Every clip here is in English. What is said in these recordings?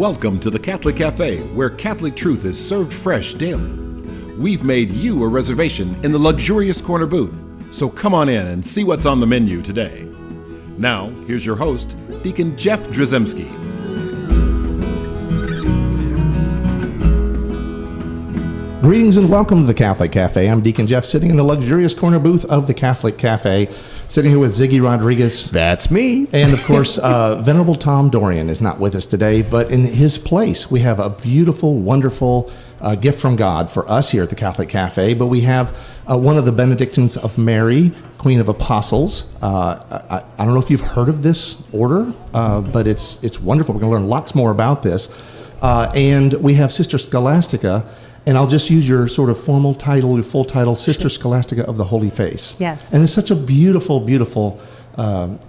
Welcome to the Catholic Café, where Catholic truth is served fresh daily. We've made you a reservation in the luxurious corner booth, so come on in and see what's on the menu today. Now, here's your host, Deacon Jeff Drzymski. Greetings and welcome to the Catholic Café. I'm Deacon Jeff, sitting in the luxurious corner booth of the Catholic Café, sitting here with Ziggy Rodriguez. That's me. And of course, Venerable Tom Dorian is not with us today, but in his place, we have a beautiful, wonderful gift from God for us here at the Catholic Café. But we have one of the Benedictines of Mary, Queen of Apostles. I don't know if you've heard of this order, but it's wonderful. We're going to learn lots more about this. And we have Sister Scholastica. And I'll just use your sort of formal title, your full title, Sister Scholastica of the Holy Face. Yes. And it's such a beautiful, beautiful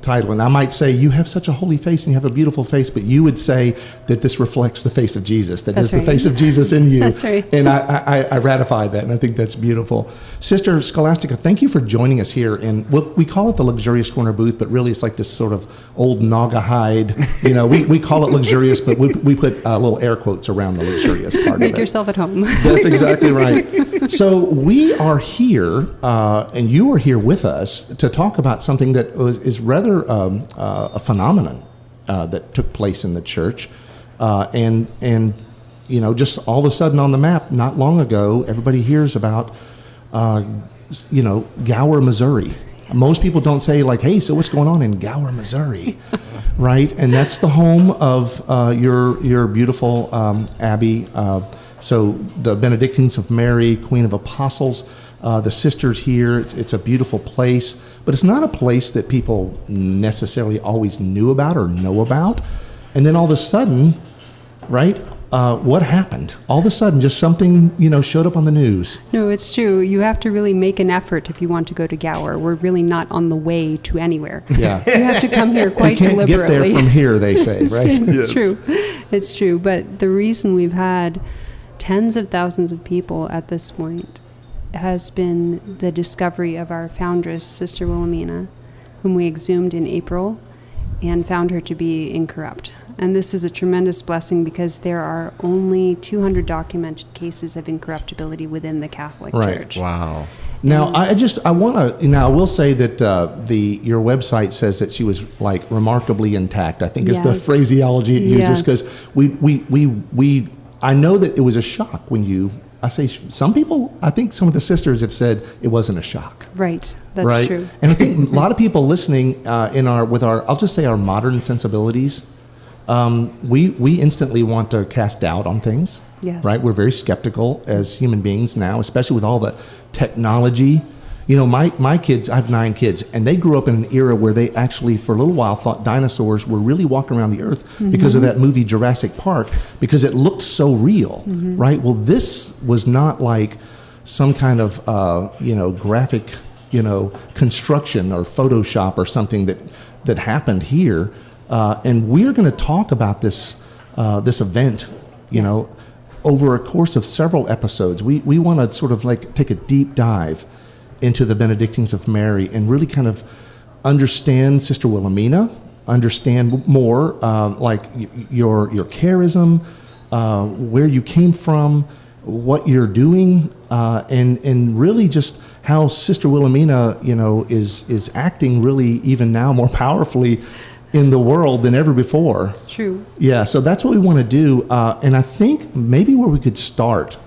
title. And I might say, you have such a holy face and you have a beautiful face, but you would say that this reflects the face of Jesus, that is the face of Jesus in you. That's right. And I ratify that, and I think that's beautiful. Sister Scholastica, thank you for joining us here. And we call it the luxurious corner booth, but really it's like this sort of old Naga hide. You know, we call it luxurious, but we put little air quotes around the luxurious part of it. Make yourself at home. That's exactly right. So we are here, and you are here with us to talk about something that is rather a phenomenon that took place in the church, and you know, just all of a sudden on the map, not long ago, everybody hears about Gower, Missouri. Yes. Most people don't say like, "Hey, so what's going on in Gower, Missouri?" Right, and that's the home of your beautiful abbey. So the Benedictines of Mary, Queen of Apostles, the sisters here, it's a beautiful place, but it's not a place that people necessarily always knew about or know about. And then all of a sudden, right, what happened? All of a sudden, just something, showed up on the news. No, it's true. You have to really make an effort if you want to go to Gower. We're really not on the way to anywhere. Yeah. You have to come here quite deliberately. You can't get there from here, they say, right? It's true. It's true. But the reason we've had tens of thousands of people at this point has been the discovery of our foundress, Sister Wilhelmina, whom we exhumed in April and found her to be incorrupt. And this is a tremendous blessing because there are only 200 documented cases of incorruptibility within the Catholic Church. Wow. Now, I will say that your website says that she was like remarkably intact, I think is the phraseology it uses, because I know that it was a shock when I think some of the sisters have said it wasn't a shock. Right, that's true. And I think a lot of people listening I'll just say our modern sensibilities, we instantly want to cast doubt on things. Yes. Right? We're very skeptical as human beings now, especially with all the technology. My kids, I have 9 kids, and they grew up in an era where they actually, for a little while, thought dinosaurs were really walking around the earth because of that movie Jurassic Park, because it looked so real, right? Well, this was not like some kind of, graphic, construction or Photoshop or something that happened here. And we're going to talk about this event, over a course of several episodes. We want to sort of like take a deep dive into the Benedictines of Mary and really kind of understand Sister Wilhelmina, understand more like your charism, where you came from, what you're doing, and really just how Sister Wilhelmina, is acting really even now more powerfully in the world than ever before. It's true. Yeah, so that's what we want to do, and I think maybe where we could start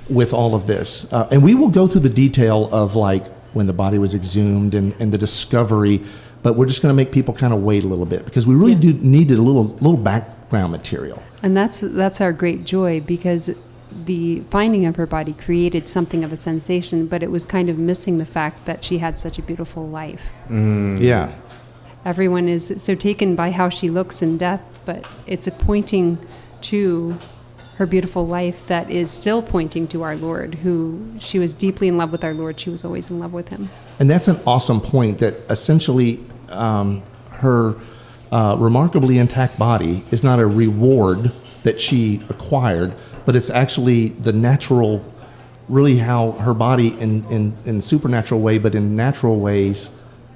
with all of this, and we will go through the detail of like when the body was exhumed and the discovery, but we're just going to make people kind of wait a little bit because we really do need a little background material. And that's our great joy, because the finding of her body created something of a sensation, but it was kind of missing the fact that she had such a beautiful life. Yeah. Everyone is so taken by how she looks in death, but it's pointing to her beautiful life that is still pointing to our Lord, who she was deeply in love with our Lord. She was always in love with him. And that's an awesome point, that essentially her remarkably intact body is not a reward that she acquired, but it's actually the natural, really how her body in a supernatural way, but in natural ways,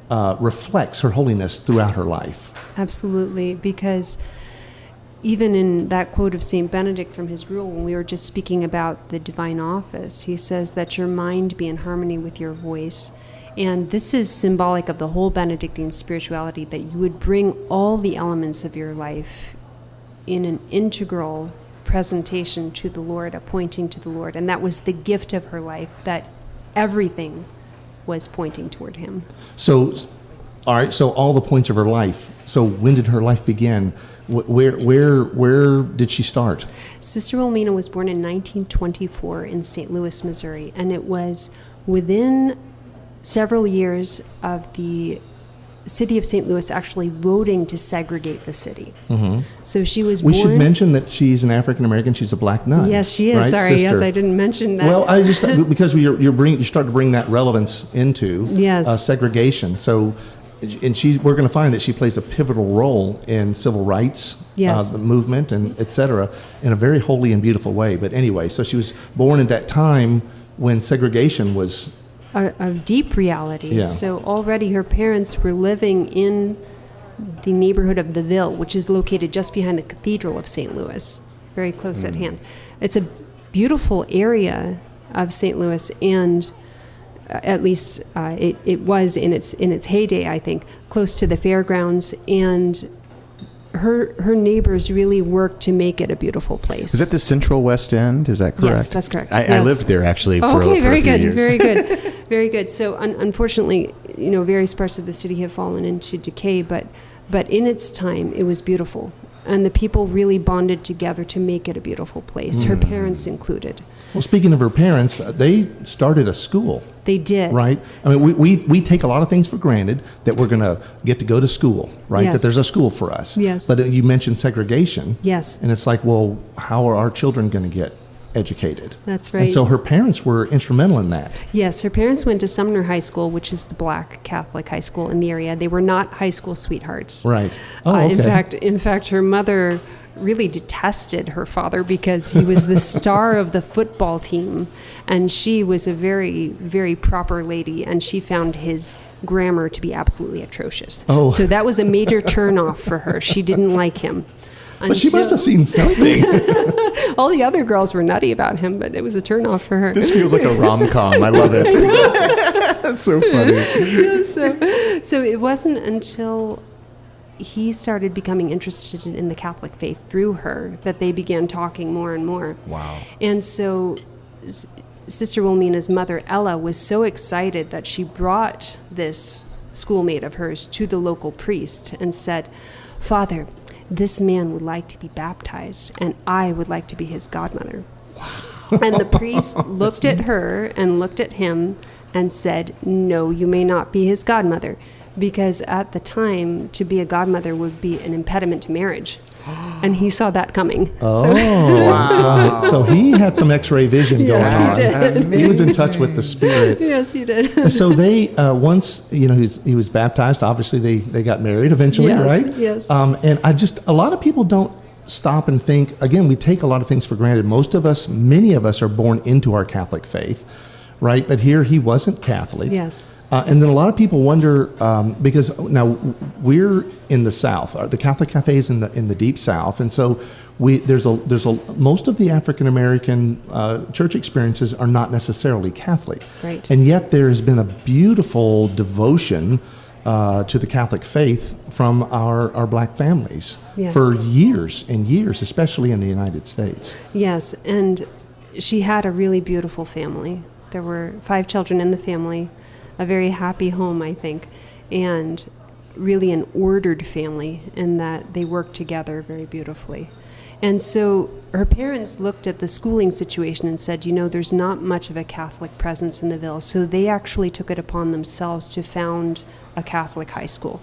reflects her holiness throughout her life. Absolutely, because even in that quote of St. Benedict from his rule, when we were just speaking about the divine office, he says that your mind be in harmony with your voice. And this is symbolic of the whole Benedictine spirituality, that you would bring all the elements of your life in an integral presentation to the Lord, a pointing to the Lord. And that was the gift of her life, that everything was pointing toward him. So, all right, so all the points of her life. So when did her life begin? Where did she start? Sister Wilhelmina was born in 1924 in St. Louis, Missouri, and it was within several years of the city of St. Louis actually voting to segregate the city. Mm-hmm. So she was born... We should mention that she's an African-American. She's a black nun. Yes, she is. Right, Sorry, sister? yes, I didn't mention that. Well, I just... because you start to bring that relevance into segregation. So, and we're going to find that she plays a pivotal role in civil rights movement and et cetera in a very holy and beautiful way. But anyway, so she was born at that time when segregation was... a deep reality. Yeah. So already her parents were living in the neighborhood of the Ville, which is located just behind the Cathedral of St. Louis, very close at hand. It's a beautiful area of St. Louis, and at least it was in its heyday, I think, close to the fairgrounds, and her neighbors really worked to make it a beautiful place. Is that the Central West End? Is that correct? Yes, that's correct. I lived there actually for a few years. Very good. Very good. So unfortunately, various parts of the city have fallen into decay, but in its time, it was beautiful. And the people really bonded together to make it a beautiful place, her parents included. Well, speaking of her parents, they started a school. They did. Right? I mean, we take a lot of things for granted, that we're going to get to go to school, right? Yes. That there's a school for us. Yes. But you mentioned segregation. Yes. And it's like, well, how are our children going to get educated? That's right. And so her parents were instrumental in that. Yes, her parents went to Sumner High School, which is the black Catholic high school in the area. They were not high school sweethearts. Right. Oh, okay. In fact, her mother really detested her father because he was the star of the football team, and she was a very, very proper lady, and she found his grammar to be absolutely atrocious. Oh. So that was a major turnoff for her. She didn't like him. But she must have seen something. All the other girls were nutty about him, but it was a turnoff for her. This feels like a rom-com. I love it. That's so funny. So it wasn't until he started becoming interested in the Catholic faith through her that they began talking more and more. Wow. And so Sister Wilhelmina's mother, Ella, was so excited that she brought this schoolmate of hers to the local priest and said, "Father, this man would like to be baptized, and I would like to be his godmother." Wow. And the priest looked at her and looked at him and said, "No, you may not be his godmother," because at the time, to be a godmother would be an impediment to marriage. And he saw that coming. Oh, wow. So he had some X-ray vision going on. He did. He was in touch with the Spirit. Yes, he did. So they, once, he was baptized, obviously they got married eventually, right? Yes. And a lot of people don't stop and think, again, we take a lot of things for granted. Many of us are born into our Catholic faith, right? But here he wasn't Catholic. Yes. And then a lot of people wonder, because now we're in the South. The Catholic Café is in the deep South, and so there's most of the African American church experiences are not necessarily Catholic, right? And yet there has been a beautiful devotion to the Catholic faith from our black families for years and years, especially in the United States. Yes, and she had a really beautiful family. There were 5 children in the family. A very happy home, I think, and really an ordered family in that they worked together very beautifully. And so her parents looked at the schooling situation and said, there's not much of a Catholic presence in the Ville, so they actually took it upon themselves to found a Catholic high school.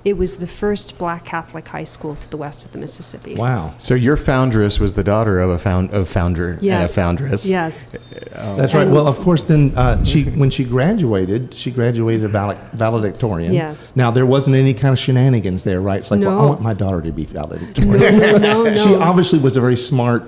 It was the first black Catholic high school to the west of the Mississippi. Wow. So your foundress was the daughter of a founder and a foundress. Yes. That's right. Well, of course, then when she graduated valedictorian. Yes. Now, there wasn't any kind of shenanigans there, right? It's like, no. well, I want my daughter to be valedictorian. No. She obviously was a very smart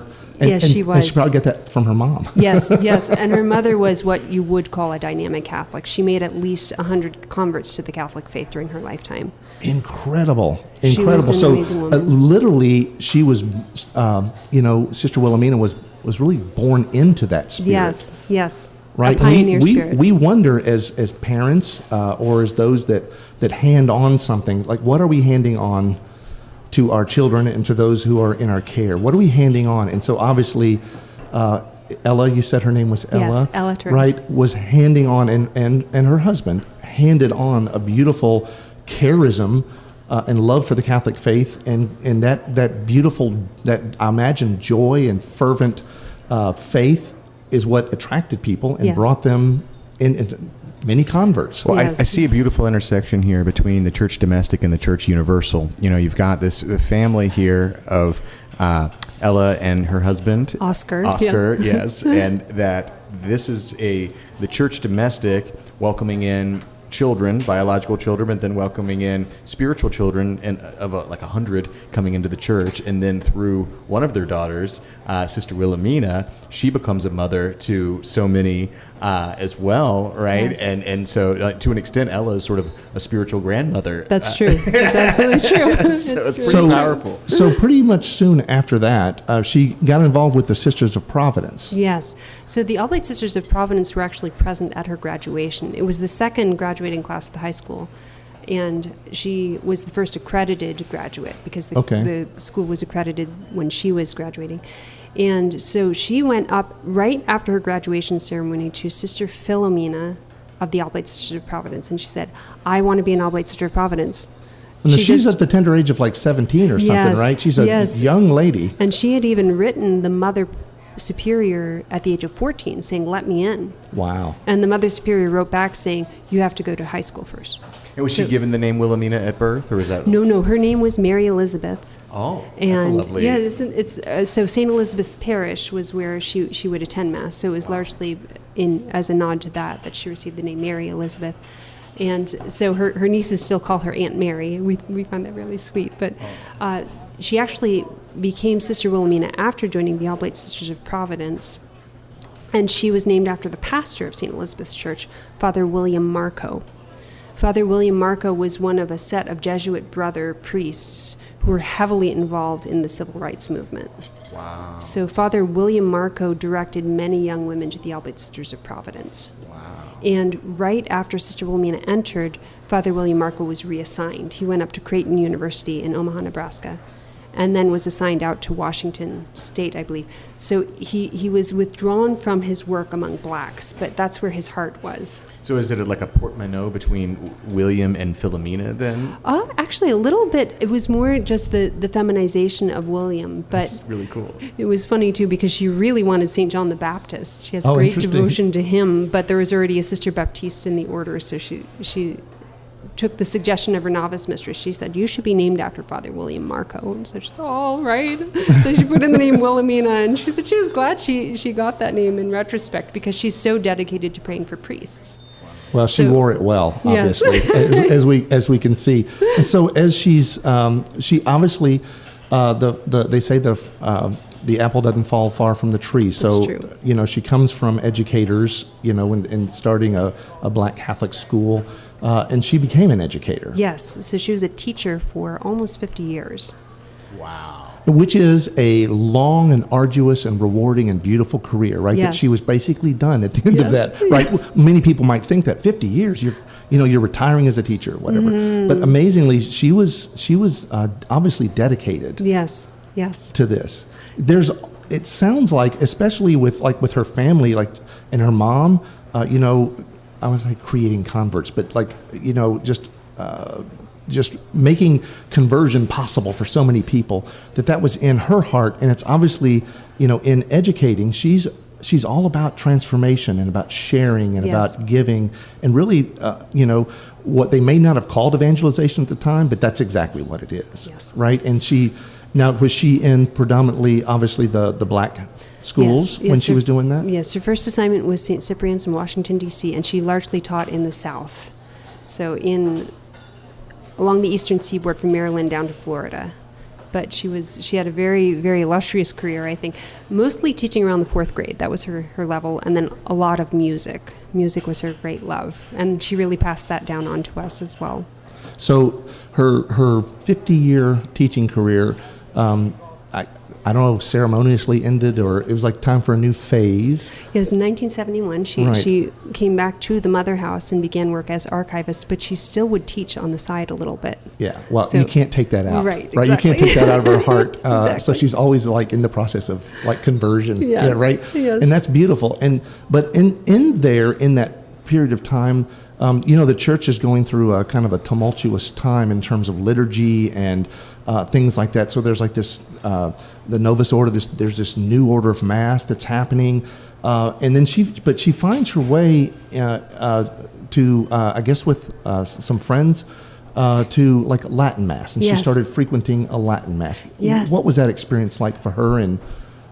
Yes, she was. And she probably got that from her mom. Yes. And her mother was what you would call a dynamic Catholic. She made at least 100 converts to the Catholic faith during her lifetime. Incredible. She was an So amazing woman. literally, she was, Sister Wilhelmina was really born into that spirit. Yes. Right. A pioneer spirit. We wonder as parents or as those that hand on something, like what are we handing on to our children and to those who are in our care? What are we handing on? And so obviously, Ella, you said her name was Ella. Yes, Ella Torres. Right, was handing on, and her husband handed on a beautiful charism and love for the Catholic faith, and that beautiful, that I imagine joy and fervent faith is what attracted people and brought them into many converts. Well, Yes. I see a beautiful intersection here between the church domestic and the church universal. You've got this family here of Ella and her husband, Oscar, yes, and that this is the church domestic welcoming in children, biological children, but then welcoming in spiritual children, and of like 100 coming into the church, and then through one of their daughters, Sister Wilhelmina, she becomes a mother to so many as well, right? Yes. And so to an extent, Ella is sort of a spiritual grandmother. That's true. That's absolutely true. So it's pretty powerful. So pretty much soon after that, she got involved with the Sisters of Providence. Yes. So the Oblate Sisters of Providence were actually present at her graduation. It was the second graduating class at the high school, and she was the first accredited graduate because the school was accredited when she was graduating. And so she went up right after her graduation ceremony to Sister Wilhelmina of the Oblate Sisters of Providence, and she said, "I want to be an Oblate Sister of Providence." And she's at the tender age of like 17 or something, Yes, right? She's a young lady. And she had even written the Mother Superior at the age of 14 saying, "Let me in." Wow. And the Mother Superior wrote back saying, "You have to go to high school first." And was she given the name Wilhelmina at birth, or is that? No, her name was Mary Elizabeth. Oh, And that's a lovely. yeah, it's so St. Elizabeth's Parish was where she would attend Mass. So it was largely as a nod to that she received the name Mary Elizabeth. And so her nieces still call her Aunt Mary. We find that really sweet. But she actually became Sister Wilhelmina after joining the Oblate Sisters of Providence. And she was named after the pastor of St. Elizabeth's Church, Father William Marco. Father William Marco was one of a set of Jesuit brother priests who were heavily involved in the civil rights movement. Wow. So Father William Marco directed many young women to the Oblate Sisters of Providence. Wow. And right after Sister Wilhelmina entered, Father William Marco was reassigned. He went up to Creighton University in Omaha, Nebraska, and then was assigned out to Washington State, I believe. So he was withdrawn from his work among blacks, but that's where his heart was. So is it like a portmanteau between William and Philomena then? Actually, a little bit. It was more just the feminization of William. But That's really cool. it was funny, too, because she really wanted St. John the Baptist. She has Oh, great interesting. devotion to him, but there was already a Sister Baptiste in the order, so she took the suggestion of her novice mistress. She said, "You should be named after Father William Marco." And so she said, "Oh, all right." So she put in the name Wilhelmina, and she said she was glad she got that name in retrospect because she's so dedicated to praying for priests. Well, she So- wore it well, Yes. obviously, as we can see. And so as she obviously, they say the apple doesn't fall far from the tree. So, true. She comes from educators, and starting a black Catholic school, and she became an educator. Yes, so she was a teacher for almost 50 years. Wow. Which is a long and arduous and rewarding and beautiful career, right? That Yes. she was basically done at the end of Yes. that, right? Many people might think that 50 years, you're retiring as a teacher, whatever. But amazingly, she was obviously dedicated Yes. to this. It sounds like, especially with her family, and her mom, I was creating converts, but just making conversion possible for so many people, that was in her heart. And it's obviously, in educating, she's all about transformation and about sharing and Yes. about giving, and really, what they may not have called evangelization at the time, but that's exactly what it is. Yes. Right. And was she in predominantly, obviously, the black schools when she was doing that? Yes, her first assignment was St. Cyprian's in Washington, D.C., and she largely taught in the South. So along the eastern seaboard from Maryland down to Florida. but she had a very, very illustrious career, I think, mostly teaching around the 4th grade. That was her level, and then a lot of music. Music was her great love, and she really passed that down on to us as well. So her 50-year teaching career, I don't know, ceremoniously ended, or it was like time for a new phase. It was in 1971. She came back to the Mother House and began work as archivist, but she still would teach on the side a little bit. Yeah, well, you can't take that out. Right, exactly. You can't take that out of her heart. Exactly. So she's always like in the process of like conversion. Yes. Yeah, right? Yes. And that's beautiful. But in that period of time, the church is going through a kind of a tumultuous time in terms of liturgy and things like that. So there's like this, the Novus Order, there's this new order of Mass that's happening. And then she finds her way to, I guess with some friends, to like Latin Mass. And Yes. she started frequenting a Latin Mass. Yes. What was that experience like for her? And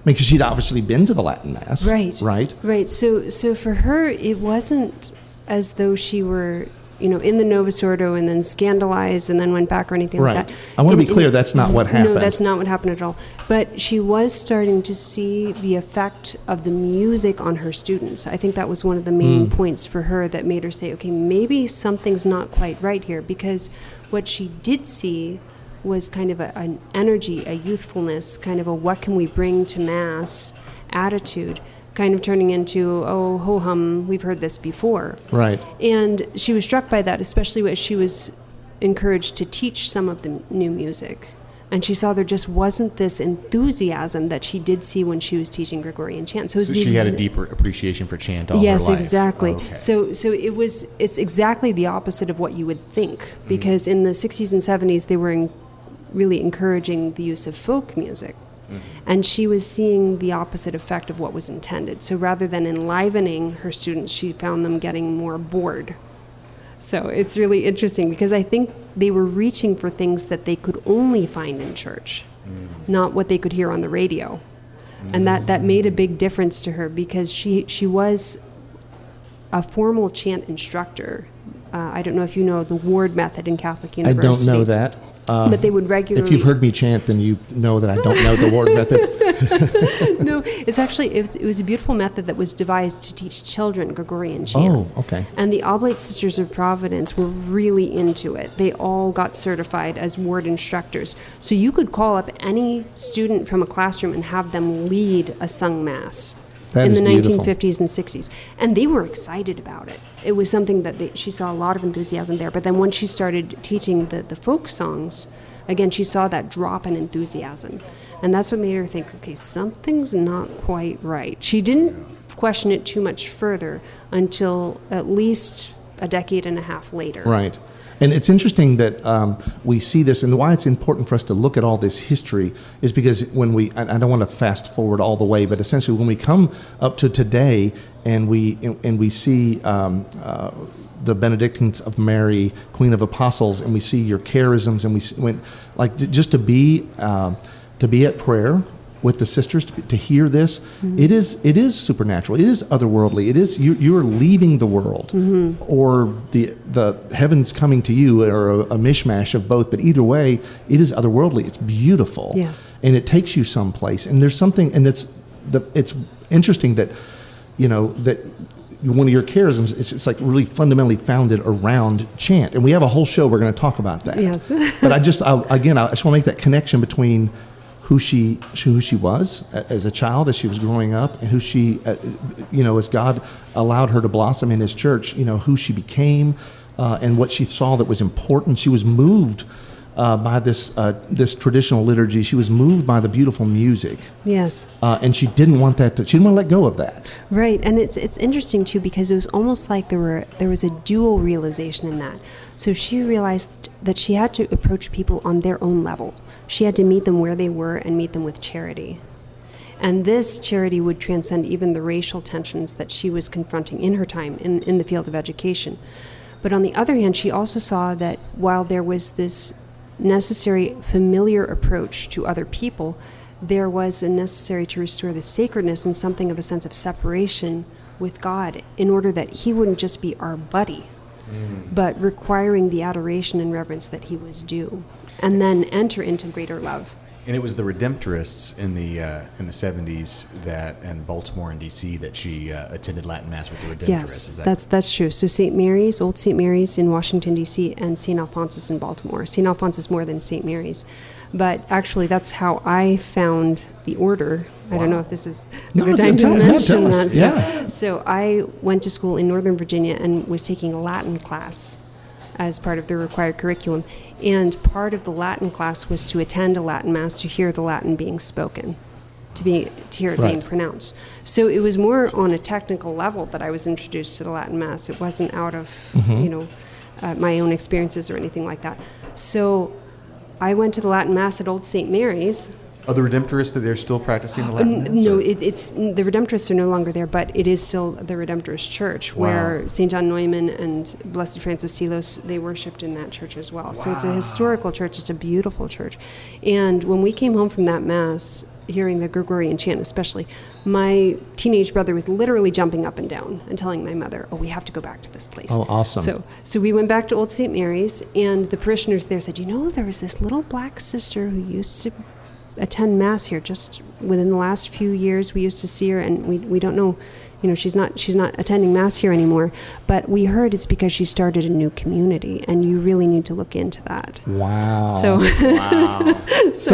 because she'd obviously been to the Latin Mass. Right. So for her, it wasn't as though she were, in the Novus Ordo and then scandalized and then went back or anything like that. I want to be clear, that's not what happened. No, that's not what happened at all. But she was starting to see the effect of the music on her students. I think that was one of the main points for her that made her say, okay, maybe something's not quite right here, because what she did see was kind of an energy, a youthfulness, kind of a what can we bring to Mass attitude, kind of turning into, oh, ho-hum, we've heard this before. Right. And she was struck by that, especially as she was encouraged to teach some of the new music. And she saw there just wasn't this enthusiasm that she did see when she was teaching Gregorian chant. So she had a deeper appreciation for chant all her life. Yes, exactly. Oh, okay. So it's exactly the opposite of what you would think, because in the 60s and 70s they were really encouraging the use of folk music. And she was seeing the opposite effect of what was intended. So rather than enlivening her students, she found them getting more bored. So it's really interesting, because I think they were reaching for things that they could only find in church, not what they could hear on the radio. And that made a big difference to her, because she was a formal chant instructor. I don't know if you know the Ward method in Catholic University. I don't know that. But they would regularly... If you've heard me chant, then you know that I don't know the Ward method. No, it's actually, it was a beautiful method that was devised to teach children Gregorian chant. Oh, okay. And the Oblate Sisters of Providence were really into it. They all got certified as Ward instructors. So you could call up any student from a classroom and have them lead a sung Mass. That in is the beautiful. 1950s and 60s. And they were excited about it. It was something that she saw a lot of enthusiasm there. But then once she started teaching the folk songs, again, she saw that drop in enthusiasm. And that's what made her think, okay, something's not quite right. She didn't question it too much further until at least a decade and a half later. Right. And it's interesting that we see this, and why it's important for us to look at all this history is because when I don't want to fast forward all the way, but essentially when we come up to today and we see the Benedictines of Mary, Queen of Apostles, and we see your charisms, and just to be at prayer with the sisters, to hear this, it is supernatural. It is otherworldly. It is you're leaving the world, or the heavens coming to you, or a mishmash of both. But either way, it is otherworldly. It's beautiful, yes, and it takes you someplace. And there's something, and it's interesting that that one of your charisms, it's like really fundamentally founded around chant, and we have a whole show we're going to talk about that. Yes, but I just want to make that connection between who she was as a child, as she was growing up, and who she, as God allowed her to blossom in His church, who she became, and what she saw that was important. She was moved by this traditional liturgy. She was moved by the beautiful music. Yes. And she didn't want that. She didn't want to let go of that. Right, and it's interesting too, because it was almost like there was a dual realization in that. So she realized that she had to approach people on their own level. She had to meet them where they were and meet them with charity. And this charity would transcend even the racial tensions that she was confronting in her time in the field of education. But on the other hand, she also saw that while there was this necessary familiar approach to other people, there was a necessary to restore the sacredness and something of a sense of separation with God, in order that He wouldn't just be our buddy, but requiring the adoration and reverence that He was due, and then enter into greater love. And it was the Redemptorists in the 70s and Baltimore and D.C. that she attended Latin Mass with the Redemptorists. Yes, that's true. So St. Mary's, Old St. Mary's in Washington, D.C., and St. Alphonsus in Baltimore. St. Alphonsus more than St. Mary's. But actually, that's how I found the order. I don't know if this is a good time to mention that. So I went to school in Northern Virginia and was taking a Latin class as part of the required curriculum. And part of the Latin class was to attend a Latin Mass, to hear the Latin being spoken, to hear it being pronounced. So it was more on a technical level that I was introduced to the Latin Mass. It wasn't out of, my own experiences or anything like that. So I went to the Latin Mass at Old St. Mary's. Are the Redemptorists, they're still practicing the Latin Mass? No, it's the Redemptorists are no longer there, but it is still the Redemptorist Church, where St. John Neumann and Blessed Francis Sealos, they worshipped in that church as well. Wow. So it's a historical church. It's a beautiful church. And when we came home from that Mass, hearing the Gregorian chant especially, my teenage brother was literally jumping up and down and telling my mother, we have to go back to this place. Oh, awesome. So we went back to Old St. Mary's, and the parishioners there said, there was this little black sister who used to attend Mass here just within the last few years. We used to see her, and we don't know, she's not attending Mass here anymore, but we heard it's because she started a new community, and you really need to look into that. Wow. So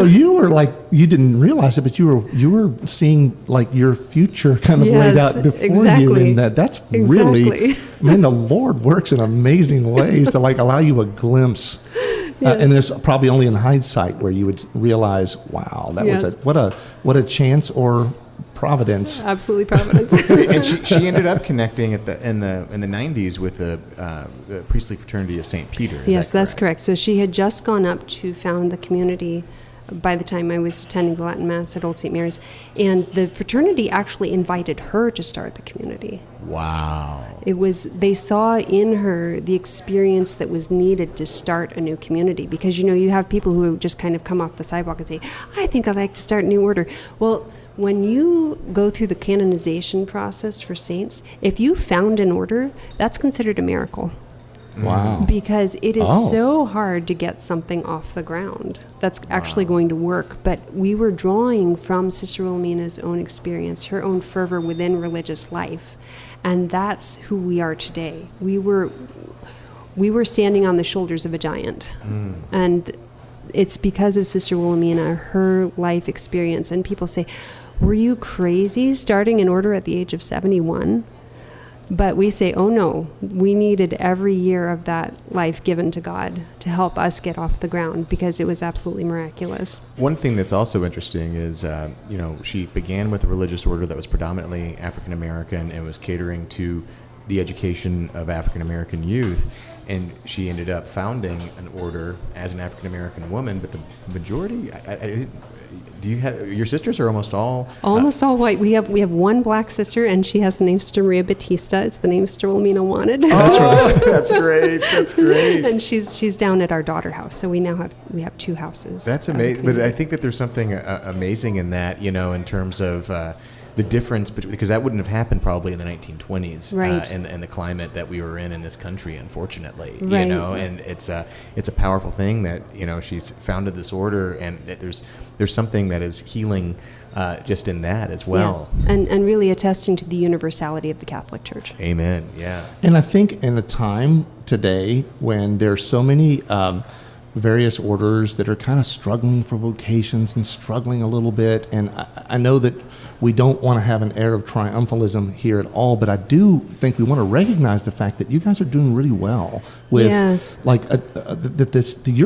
you were like, you didn't realize it, but you were seeing like your future kind of laid out before you, and that's really, man, the Lord works in amazing ways to like allow you a glimpse. Yes. And there's probably only in hindsight where you would realize, wow, that was what a chance or providence. Absolutely providence. And she ended up connecting in the 90s with the priestly fraternity of St. Peter. Yes, that's correct. So she had just gone up to found the community by the time I was attending the Latin Mass at Old St. Mary's, and the fraternity actually invited her to start the community. Wow. They saw in her the experience that was needed to start a new community, because you have people who just kind of come off the sidewalk and say, I think I'd like to start a new order. Well, when you go through the canonization process for saints, if you found an order, that's considered a miracle. Wow. Because it is so hard to get something off the ground that's actually going to work. But we were drawing from Sister Wilhelmina's own experience, her own fervor within religious life. And that's who we are today. We were standing on the shoulders of a giant. And it's because of Sister Wilhelmina, her life experience. And people say, were you crazy starting an order at the age of 71? But we say, oh no, we needed every year of that life given to God to help us get off the ground, because it was absolutely miraculous. One thing that's also interesting is, she began with a religious order that was predominantly African American and was catering to the education of African American youth. And she ended up founding an order as an African American woman, but the majority, do you have, your sisters are almost all all white. We have one black sister, and she has the name Sister Maria Batista. It's the name Sister Wilhelmina wanted. That's right. That's great. And she's down at our daughter house, so we have two houses. That's amazing. But I think that there's something amazing in that, in terms of the difference, because that wouldn't have happened probably in the 1920s, right? In the climate that we were in this country, unfortunately, right. And it's a powerful thing that she's founded this order, and that there's something that is healing just in that as well. Yes. And really attesting to the universality of the Catholic Church. Amen. Yeah. And I think in a time today when there's so many various orders that are kind of struggling for vocations and struggling a little bit, and I know that we don't want to have an air of triumphalism here at all, but I do think we want to recognize the fact that you guys are doing really well with, your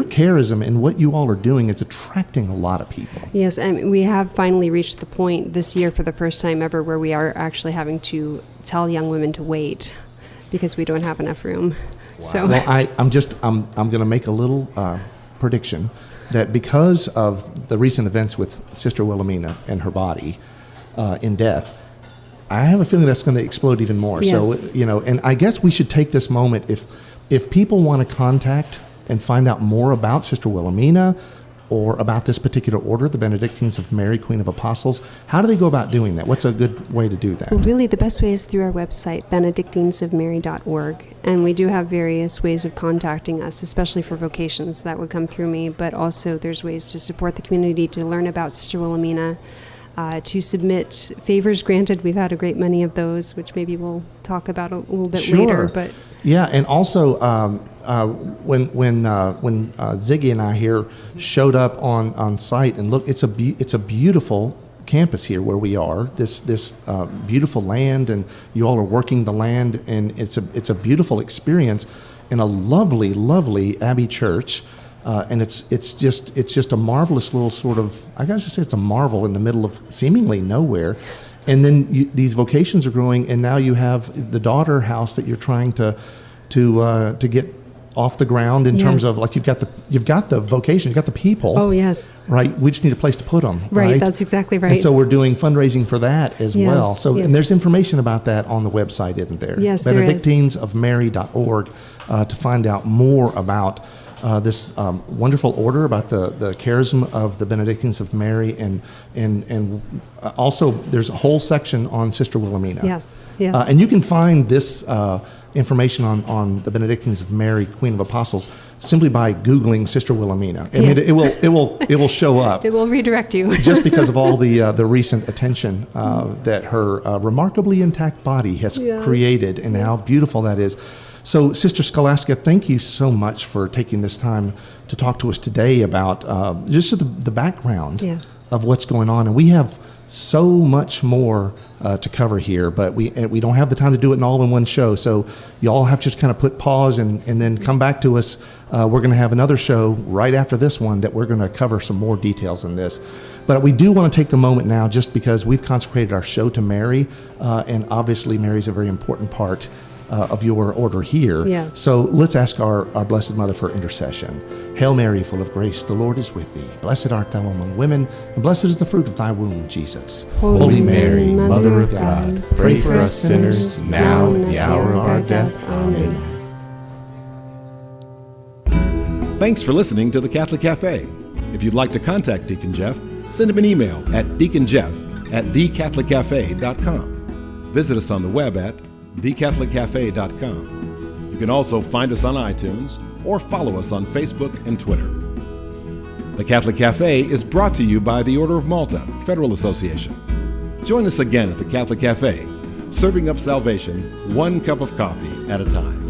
charism and what you all are doing is attracting a lot of people. Yes, and we have finally reached the point this year for the first time ever where we are actually having to tell young women to wait because we don't have enough room. Wow. So, well, I'm going to make a little prediction that because of the recent events with Sister Wilhelmina and her body in death, I have a feeling that's going to explode even more. Yes. So, and I guess we should take this moment if people want to contact and find out more about Sister Wilhelmina, or about this particular order, the Benedictines of Mary, Queen of Apostles, how do they go about doing that? What's a good way to do that? Well, really, the best way is through our website, benedictinesofmary.org. And we do have various ways of contacting us, especially for vocations. That would come through me. But also there's ways to support the community, to learn about Sister Wilhelmina, to submit favors granted. We've had a great many of those, which maybe we'll talk about a little bit later. But yeah, and also when Ziggy and I here showed up on site and look, it's a beautiful campus here where we are. This beautiful land, and you all are working the land, and it's a beautiful experience in a lovely Abbey church. And it's just a marvelous little sort of, I gotta just say, it's a marvel in the middle of seemingly nowhere. And then these vocations are growing, and now you have the daughter house that you're trying to get off the ground in terms of, like, you've got the vocation, you've got the people. Oh yes. Right. We just need a place to put them. Right. That's exactly right. And so we're doing fundraising for that as well. So and there's information about that on the website, isn't there? Yes, there is. Benedictinesofmary.org to find out more about this wonderful order, about the charism of the Benedictines of Mary, and also there's a whole section on Sister Wilhelmina. Yes. And you can find this information on the Benedictines of Mary, Queen of Apostles, simply by Googling Sister Wilhelmina. I mean, it will show up. It will redirect you. Just because of all the recent attention that her remarkably intact body has created, and how beautiful that is. So, Sister Scholastica, thank you so much for taking this time to talk to us today about just the background of what's going on. And we have so much more to cover here, but we don't have the time to do it all in one show. So you all have to just kind of put pause and then come back to us. We're going to have another show right after this one that we're going to cover some more details in this. But we do want to take the moment now, just because we've consecrated our show to Mary, and obviously Mary's a very important part of your order here. Yes. So let's ask our Blessed Mother for intercession. Hail Mary, full of grace, the Lord is with thee. Blessed art thou among women, and blessed is the fruit of thy womb, Jesus. Holy Mary, Mother of God, pray for us sinners, now and at the hour of our death. Amen. Thanks for listening to the Catholic Café. If you'd like to contact Deacon Jeff, send him an email at deaconjeff@thecatholiccafe.com. Visit us on the web at thecatholiccafe.com. You can also find us on iTunes or follow us on Facebook and Twitter. The Catholic Café is brought to you by the Order of Malta Federal Association. Join us again at the Catholic Café, serving up salvation one cup of coffee at a time.